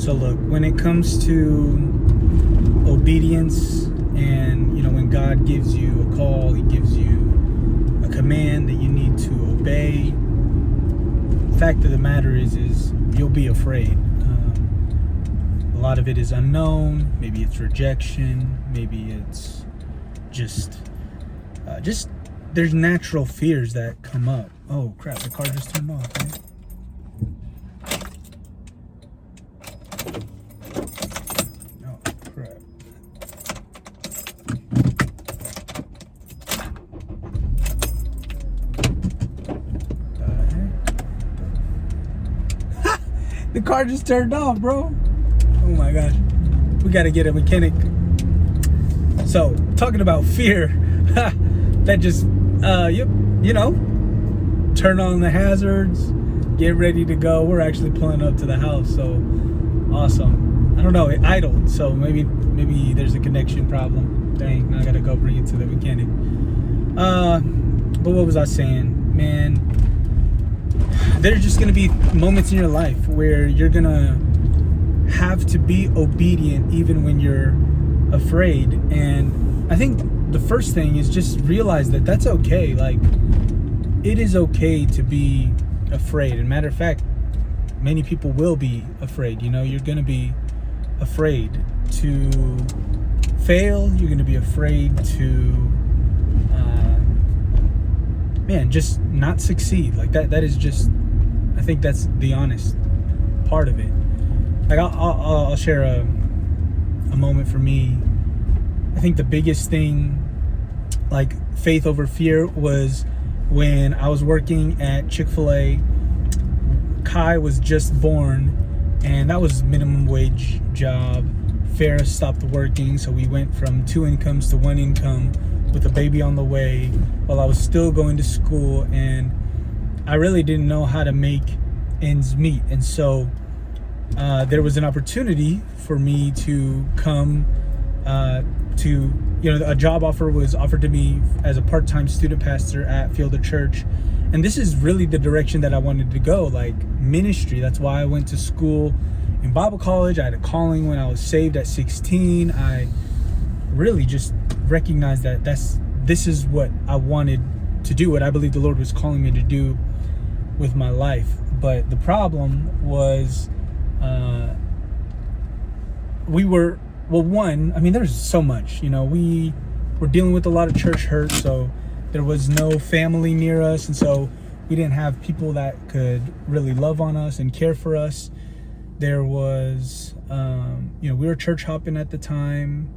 So look, when it comes to obedience, and when God gives you a call, he gives you a command that you need to obey, the fact of the matter is you'll be afraid. A lot of it is unknown. Maybe it's rejection. Maybe it's just there's natural fears that come up. Oh crap, the car just turned off, right? Oh crap. The car just turned off, bro. Oh my gosh. We gotta get a mechanic. So, talking about fear, that just, turn on the hazards, get ready to go. We're actually pulling up to the house, so awesome. I don't know, it idled, so maybe there's a connection problem. Dang, now I gotta go bring it to the mechanic. But what was I saying? Man, there's just gonna be moments in your life where you're gonna have to be obedient even when you're afraid. And I think the first thing is just realize that that's okay. Like, it is okay to be afraid. And matter of fact, many people will be afraid. You're gonna be afraid to fail. You're gonna be afraid to just not succeed. Like that is just, I think that's the honest part of it. Like I'll share a moment for me. I think the biggest thing, like faith over fear, was when I was working at Chick-fil-A. Kai was just born, and that was minimum wage job. Farrah stopped working, so we went from 2 incomes to 1 income with a baby on the way while I was still going to school, and I really didn't know how to make ends meet. And so there was an opportunity for me to come a job offer was offered to me as a part-time student pastor at Fielder Church. And this is really the direction that I wanted to go, like ministry. That's why I went to school in Bible college. I had a calling when I was saved at 16. I really just recognized that this is what I wanted to do, what I believe the Lord was calling me to do with my life. But the problem was there's so much, we were dealing with a lot of church hurt, so there was no family near us, and so we didn't have people that could really love on us and care for us. There was, we were church hopping at the time.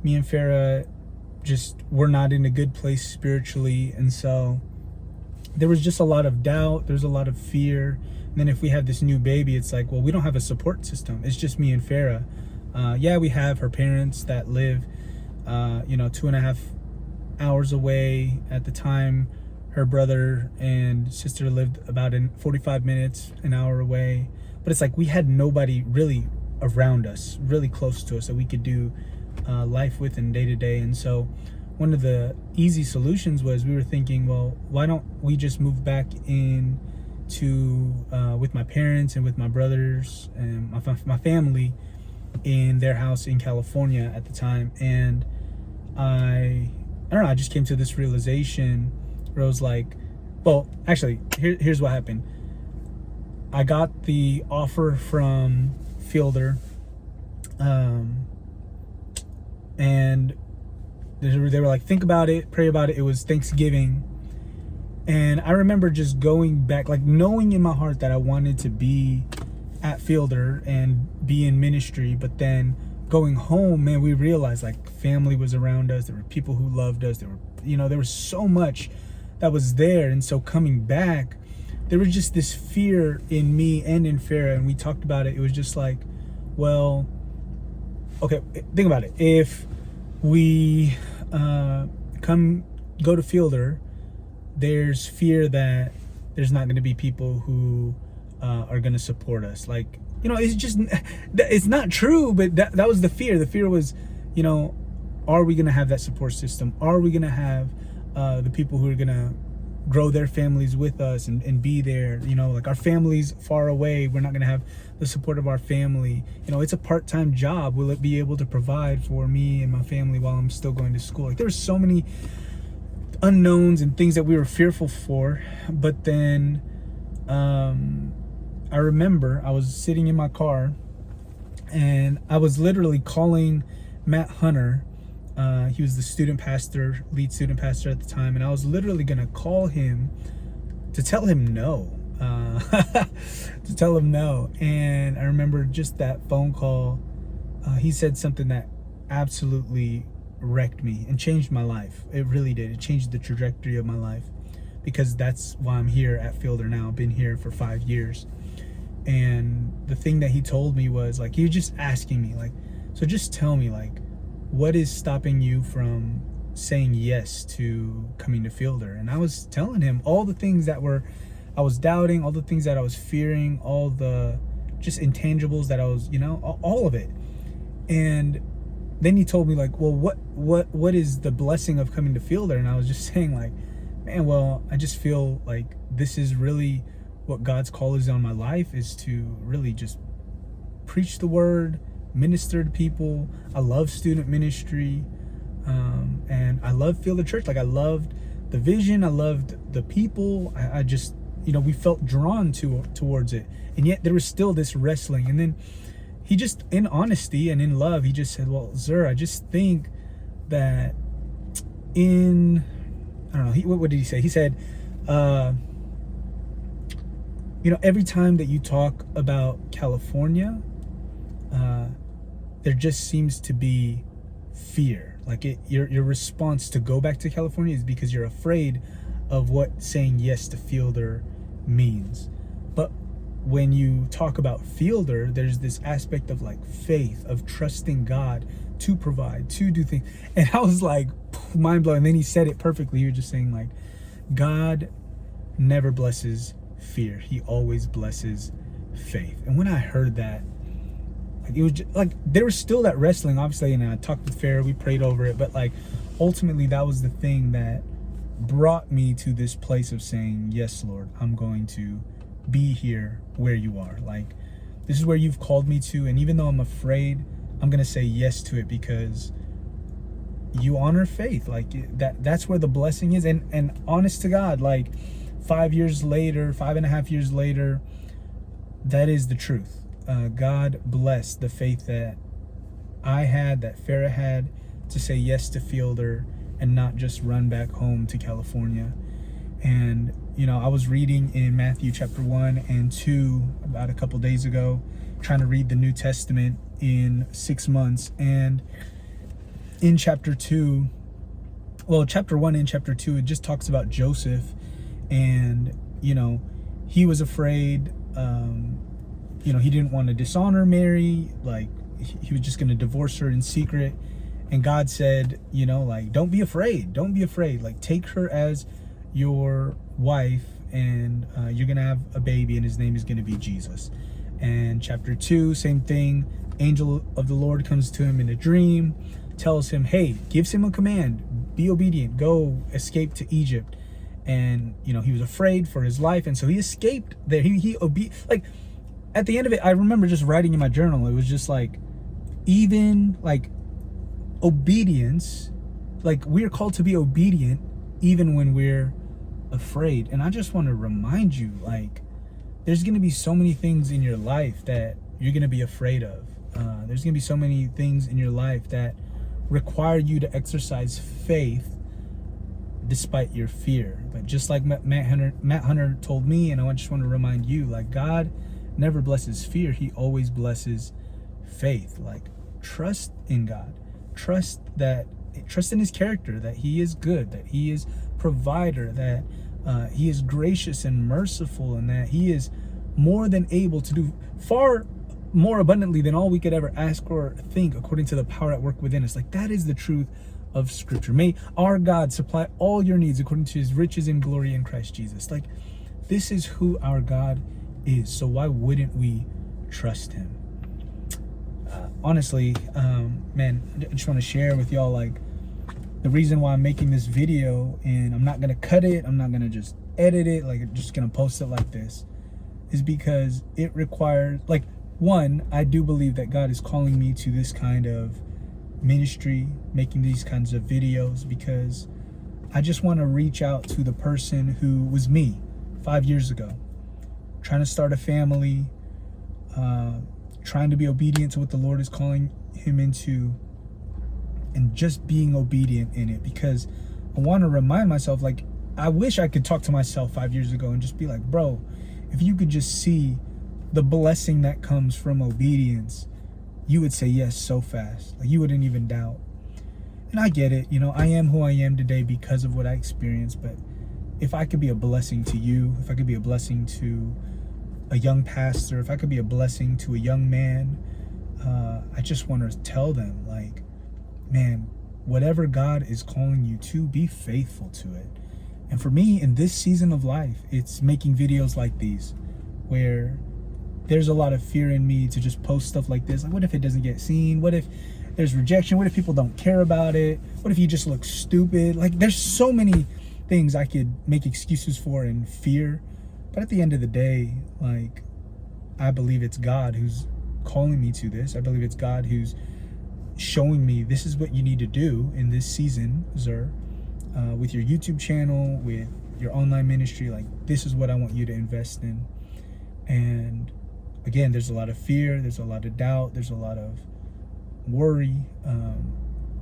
Me and Farrah just were not in a good place spiritually, and so there was just a lot of doubt. There's a lot of fear. And then if we have this new baby, it's like, well, we don't have a support system. It's just me and Farrah. We have her parents that live, 2.5 hours away. At the time, her brother and sister lived about 45 minutes, an hour away. But it's like we had nobody really around us, really close to us, that we could do life with in day to day. And so one of the easy solutions was, we were thinking, well, why don't we just move back in with my parents and with my brothers and my family in their house in California at the time. And I don't know, I just came to this realization where I was like, well, actually, here's what happened. I got the offer from Fielder, and they were like, think about it, pray about it. It was Thanksgiving. And I remember just going back, like knowing in my heart that I wanted to be at Fielder and be in ministry. But then going home, man, we realized like family was around us. There were people who loved us. There was so much that was there. And so coming back, there was just this fear in me and in Farrah. And we talked about it. It was just like, well, okay, think about it. If we go to Fielder, there's fear that there's not going to be people who are going to support us. Like, it's just, it's not true, but that was the fear. The fear was, are we going to have that support system? Are we going to have the people who are going to grow their families with us and be there. You know, like our family's far away, we're not going to have the support of our family. You know, it's a part-time job. Will it be able to provide for me and my family while I'm still going to school? Like, there's so many unknowns and things that we were fearful for. But then I remember I was sitting in my car and I was literally calling Matt Hunter. He was the lead student pastor at the time, and I was literally gonna call him to tell him no. And I remember just that phone call. He said something that absolutely wrecked me and changed my life. It really did. It changed the trajectory of my life, because that's why I'm here at Fielder now. I've been here for 5 years. And the thing that he told me was, like, he was just asking me, like, so just tell me, like, what is stopping you from saying yes to coming to Fielder? And I was telling him all the things that I was doubting, all the things that I was fearing, all the just intangibles that I was, you know, all of it. And then he told me, like, well, what is the blessing of coming to Fielder? And I was just saying, like, man, well, I just feel like this is really what God's call is on my life, is to really just preach the word, minister to people. I love student ministry, and I love Fielder Church. Like, I loved the vision, I loved the people. I just, you know, we felt drawn towards it, and yet there was still this wrestling. And then he just, in honesty and in love, he just said, well, Zur, I just think that I don't know, what did he say? He said, you know, every time that you talk about California, there just seems to be fear. Like, your response to go back to California is because you're afraid of what saying yes to Fielder means. But when you talk about Fielder, there's this aspect of, like, faith, of trusting God to provide, to do things. And I was like, mind blowing. And then he said it perfectly. He was just saying, like, God never blesses fear. He always blesses faith. And when I heard that, like, it was just, like, there was still that wrestling, obviously, and I talked with Farrah, we prayed over it, but, like, ultimately that was the thing that brought me to this place of saying, yes, Lord, I'm going to be here where you are. Like, this is where you've called me to, and even though I'm afraid, I'm gonna say yes to it, because you honor faith. Like, that's where the blessing is. And honest to God, like, 5.5 years later, that is the truth. God blessed the faith that I had, that Farrah had, to say yes to Fielder and not just run back home to California. And, you know, I was reading in Matthew chapter 1 and 2 about a couple days ago, trying to read the New Testament in 6 months. And in chapter 1 and chapter 2, it just talks about Joseph. And, you know, he was afraid, you know, he didn't want to dishonor Mary. Like, he was just going to divorce her in secret. And God said, you know, like, don't be afraid. Like, take her as your wife, and you're going to have a baby, and his name is going to be Jesus. And chapter 2, same thing. Angel of the Lord comes to him in a dream, tells him, hey, gives him a command, be obedient, go escape to Egypt. And, you know, he was afraid for his life, and so he escaped there. Like, at the end of it, I remember just writing in my journal, it was just like, even, like, obedience, like, we're called to be obedient even when we're afraid. And I just want to remind you, like, there's going to be so many things in your life that you're going to be afraid of. There's going to be so many things in your life that require you to exercise faith despite your fear. But just like Matt Hunter told me, and I just want to remind you, like, God never blesses fear. He always blesses faith. Like, trust in God. Trust in his character, that he is good, that he is provider, that he is gracious and merciful, and that he is more than able to do far more abundantly than all we could ever ask or think, according to the power at work within us. Like, that is the truth of Scripture. May our God supply all your needs according to his riches and glory in Christ Jesus. Like, this is who our God is. So why wouldn't we trust him? Honestly, man, I just want to share with y'all, like, the reason why I'm making this video, and I'm not gonna cut it, I'm not gonna just edit it, like I'm just gonna post it like this, is because it requires, like, one, I do believe that God is calling me to this kind of ministry, making these kinds of videos, because I just want to reach out to the person who was me 5 years ago, trying to start a family, trying to be obedient to what the Lord is calling him into, and just being obedient in it. Because I want to remind myself, like, I wish I could talk to myself 5 years ago and just be like, bro, if you could just see the blessing that comes from obedience, you would say yes so fast. Like, you wouldn't even doubt. And I get it, you know, I am who I am today because of what I experienced. But if I could be a blessing to you, if I could be a blessing to a young pastor, if I could be a blessing to a young man, I just want to tell them, like, man, whatever God is calling you to, be faithful to it. And for me, in this season of life, it's making videos like these, where there's a lot of fear in me to just post stuff like this. Like, what if it doesn't get seen? What if there's rejection? What if people don't care about it? What if you just look stupid? Like, there's so many things I could make excuses for and fear. But at the end of the day, like, I believe it's God who's calling me to this. I believe it's God who's showing me this is what you need to do in this season, Zer, with your YouTube channel, with your online ministry. Like, this is what I want you to invest in. And again, there's a lot of fear, there's a lot of doubt, there's a lot of worry,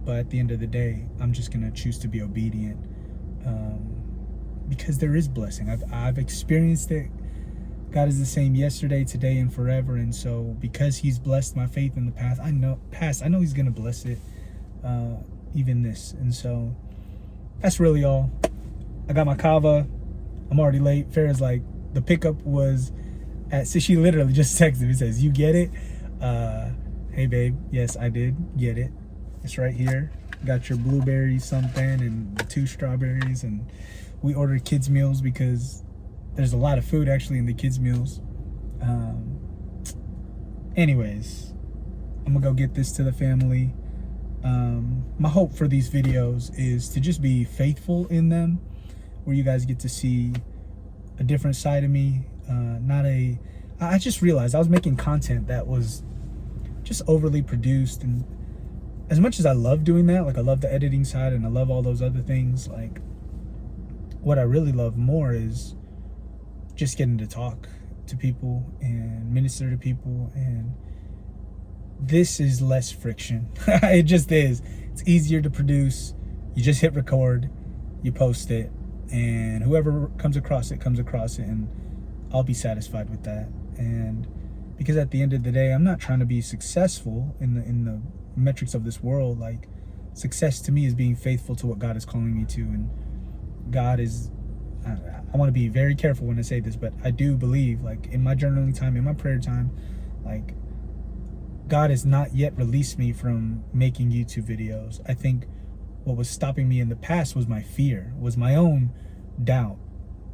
but at the end of the day, I'm just gonna choose to be obedient, because there is blessing. I've experienced it. God is the same yesterday, today, and forever. And so because he's blessed my faith in the past, I know he's gonna bless it, even this. And so that's really all. I got my kava. I'm already late. Farrah's like, the pickup was so she literally just texted me, says, you get it? Hey babe, yes, I did get it. It's right here. Got your blueberry something and 2 strawberries. And we ordered kids meals because there's a lot of food actually in the kids meals. Anyways, I'm gonna go get this to the family. My hope for these videos is to just be faithful in them, where you guys get to see a different side of me. I just realized I was making content that was just overly produced, and as much as I love doing that, like, I love the editing side and I love all those other things, like, what I really love more is just getting to talk to people and minister to people. And this is less friction. It just is. It's easier to produce. You just hit record, you post it, and whoever comes across it, and I'll be satisfied with that. And because at the end of the day, I'm not trying to be successful in the metrics of this world. Like, success to me is being faithful to what God is calling me to. And God is, I want to be very careful when I say this, but I do believe, like, in my journaling time, in my prayer time, like, God has not yet released me from making YouTube videos. I think what was stopping me in the past was my fear, was my own doubt.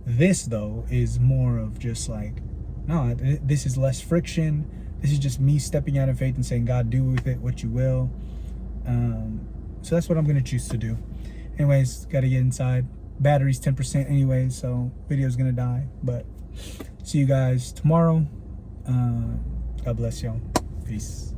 This, though, is more of just like, no, this is less friction. This is just me stepping out in faith and saying, God, do with it what you will. So that's what I'm going to choose to do. Anyways, got to get inside. Battery's 10% anyway, so video's going to die. But see you guys tomorrow. God bless y'all. Peace.